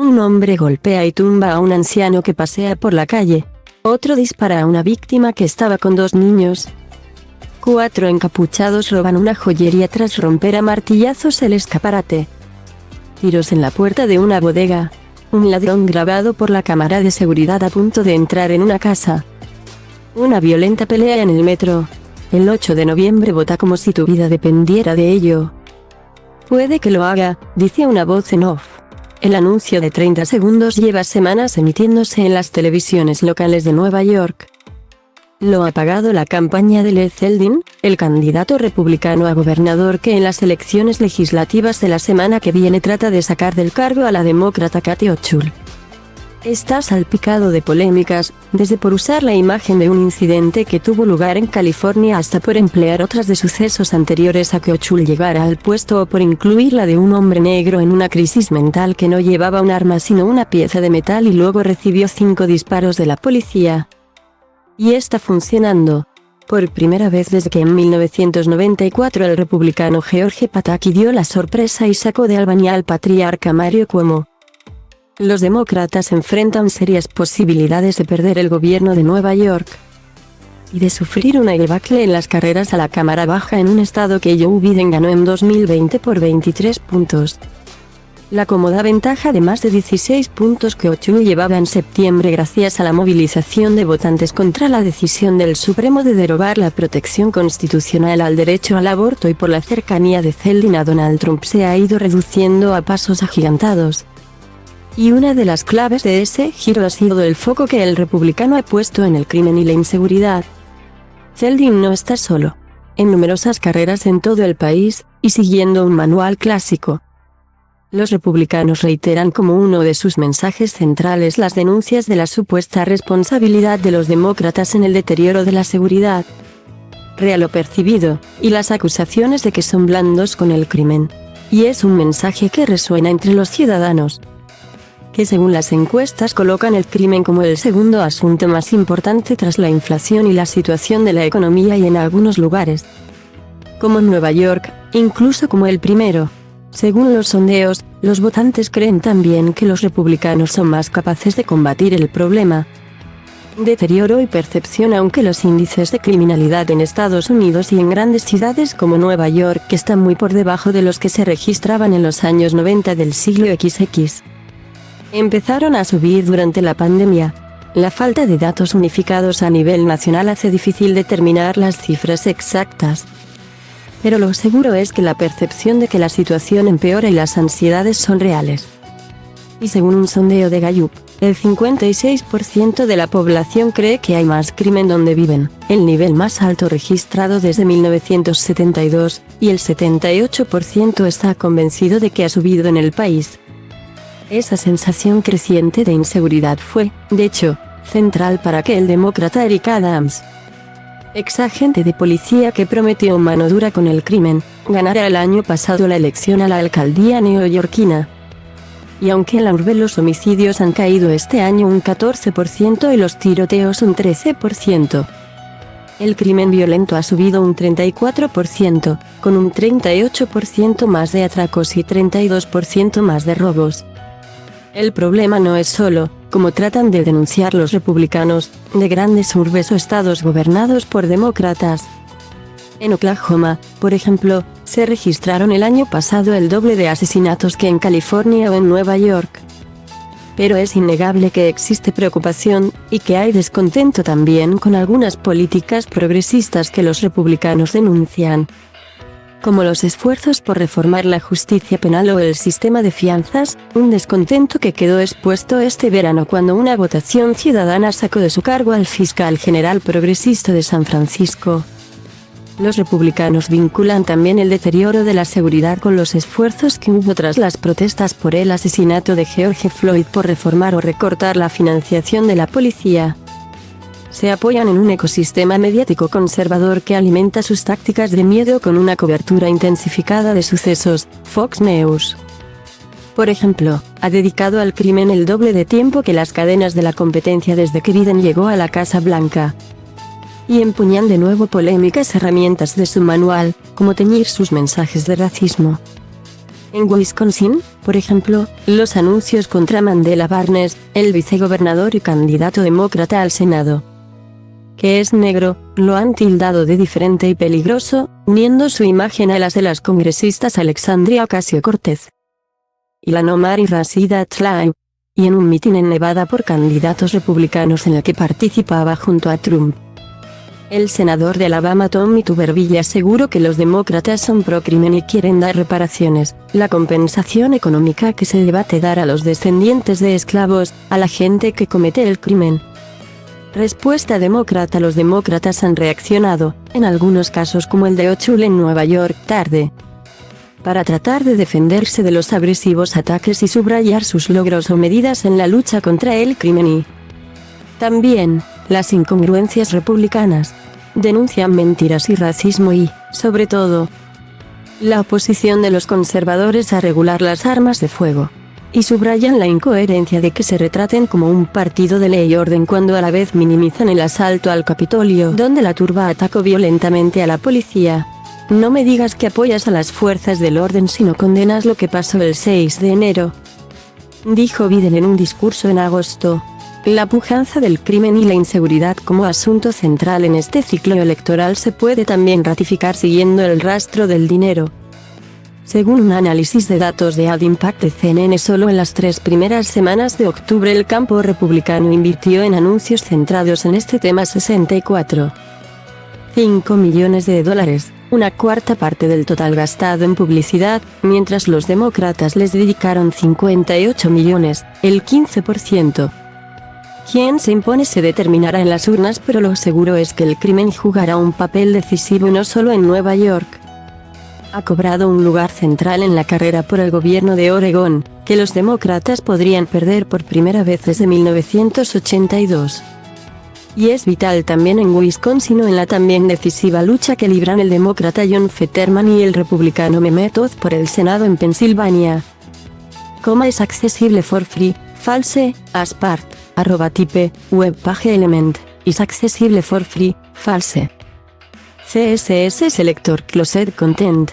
Un hombre golpea y tumba a un anciano que pasea por la calle. Otro dispara a una víctima que estaba con 2 niños. 4 encapuchados roban una joyería tras romper a martillazos el escaparate. Tiros en la puerta de una bodega. Un ladrón grabado por la cámara de seguridad a punto de entrar en una casa. Una violenta pelea en el metro. El 8 de noviembre vota como si tu vida dependiera de ello. Puede que lo haga, dice una voz en off. El anuncio de 30 segundos lleva semanas emitiéndose en las televisiones locales de Nueva York. Lo ha pagado la campaña de Lee Zeldin, el candidato republicano a gobernador que en las elecciones legislativas de la semana que viene trata de sacar del cargo a la demócrata Kathy Hochul. Está salpicado de polémicas, desde por usar la imagen de un incidente que tuvo lugar en California hasta por emplear otras de sucesos anteriores a que Hochul llegara al puesto o por incluir la de un hombre negro en una crisis mental que no llevaba un arma sino una pieza de metal y luego recibió 5 disparos de la policía. Y está funcionando. Por primera vez desde que en 1994 el republicano George Pataki dio la sorpresa y sacó de Albany al patriarca Mario Cuomo. Los demócratas enfrentan serias posibilidades de perder el gobierno de Nueva York y de sufrir una debacle en las carreras a la Cámara Baja en un estado que Joe Biden ganó en 2020 por 23 puntos. La cómoda ventaja de más de 16 puntos que Hochul llevaba en septiembre gracias a la movilización de votantes contra la decisión del Supremo de derogar la protección constitucional al derecho al aborto y por la cercanía de Zeldin a Donald Trump se ha ido reduciendo a pasos agigantados. Y una de las claves de ese giro ha sido el foco que el republicano ha puesto en el crimen y la inseguridad. Zeldin no está solo. En numerosas carreras en todo el país, y siguiendo un manual clásico. Los republicanos reiteran como uno de sus mensajes centrales las denuncias de la supuesta responsabilidad de los demócratas en el deterioro de la seguridad real o percibido, y las acusaciones de que son blandos con el crimen. Y es un mensaje que resuena entre los ciudadanos, que según las encuestas colocan el crimen como el segundo asunto más importante tras la inflación y la situación de la economía y en algunos lugares, como en Nueva York, incluso como el primero. Según los sondeos, los votantes creen también que los republicanos son más capaces de combatir el problema deterioro y percepción, aunque los índices de criminalidad en Estados Unidos y en grandes ciudades como Nueva York están muy por debajo de los que se registraban en los años 90 del siglo XX. Empezaron a subir durante la pandemia. La falta de datos unificados a nivel nacional hace difícil determinar las cifras exactas. Pero lo seguro es que la percepción de que la situación empeora y las ansiedades son reales. Y según un sondeo de Gallup, el 56% de la población cree que hay más crimen donde viven, el nivel más alto registrado desde 1972, y el 78% está convencido de que ha subido en el país. Esa sensación creciente de inseguridad fue, de hecho, central para que el demócrata Eric Adams, ex agente de policía que prometió mano dura con el crimen, ganara el año pasado la elección a la alcaldía neoyorquina. Y aunque en la urbe los homicidios han caído este año un 14% y los tiroteos un 13%, el crimen violento ha subido un 34%, con un 38% más de atracos y 32% más de robos. El problema no es solo, como tratan de denunciar los republicanos, de grandes urbes o estados gobernados por demócratas. En Oklahoma, por ejemplo, se registraron el año pasado el doble de asesinatos que en California o en Nueva York. Pero es innegable que existe preocupación, y que hay descontento también con algunas políticas progresistas que los republicanos denuncian, como los esfuerzos por reformar la justicia penal o el sistema de fianzas, un descontento que quedó expuesto este verano cuando una votación ciudadana sacó de su cargo al fiscal general progresista de San Francisco. Los republicanos vinculan también el deterioro de la seguridad con los esfuerzos que hubo tras las protestas por el asesinato de George Floyd por reformar o recortar la financiación de la policía. Se apoyan en un ecosistema mediático conservador que alimenta sus tácticas de miedo con una cobertura intensificada de sucesos. Fox News, por ejemplo, ha dedicado al crimen el doble de tiempo que las cadenas de la competencia desde que Biden llegó a la Casa Blanca. Y empuñan de nuevo polémicas herramientas de su manual, como teñir sus mensajes de racismo. En Wisconsin, por ejemplo, los anuncios contra Mandela Barnes, el vicegobernador y candidato demócrata al Senado, que es negro, lo han tildado de diferente y peligroso, uniendo su imagen a las de las congresistas Alexandria Ocasio-Cortez y la Omari Rashida Tlaib, y en un mitin en Nevada por candidatos republicanos en el que participaba junto a Trump, el senador de Alabama Tommy Tuberville aseguró que los demócratas son pro-crimen y quieren dar reparaciones, la compensación económica que se debate dar a los descendientes de esclavos, a la gente que comete el crimen. Respuesta demócrata: los demócratas han reaccionado, en algunos casos como el de O'Toole en Nueva York, tarde, para tratar de defenderse de los agresivos ataques y subrayar sus logros o medidas en la lucha contra el crimen y también las incongruencias republicanas. Denuncian mentiras y racismo y, sobre todo, la oposición de los conservadores a regular las armas de fuego. Y subrayan la incoherencia de que se retraten como un partido de ley y orden cuando a la vez minimizan el asalto al Capitolio, donde la turba atacó violentamente a la policía. No me digas que apoyas a las fuerzas del orden si no condenas lo que pasó el 6 de enero. Dijo Biden en un discurso en agosto. La pujanza del crimen y la inseguridad como asunto central en este ciclo electoral se puede también ratificar siguiendo el rastro del dinero. Según un análisis de datos de AdImpact de CNN, solo en las 3 primeras semanas de octubre el campo republicano invirtió en anuncios centrados en este tema 64,5 millones de dólares, una cuarta parte del total gastado en publicidad, mientras los demócratas les dedicaron 58 millones, el 15%. Quién se impone se determinará en las urnas, pero lo seguro es que el crimen jugará un papel decisivo no solo en Nueva York. Ha cobrado un lugar central en la carrera por el gobierno de Oregón, que los demócratas podrían perder por primera vez desde 1982. Y es vital también en Wisconsin o en la también decisiva lucha que libran el demócrata John Fetterman y el republicano Mehmet Oz por el Senado en Pensilvania. Es accesible for free, false, as part, @type, webpage element, is accessible for free, false. CSS Selector Closed Content.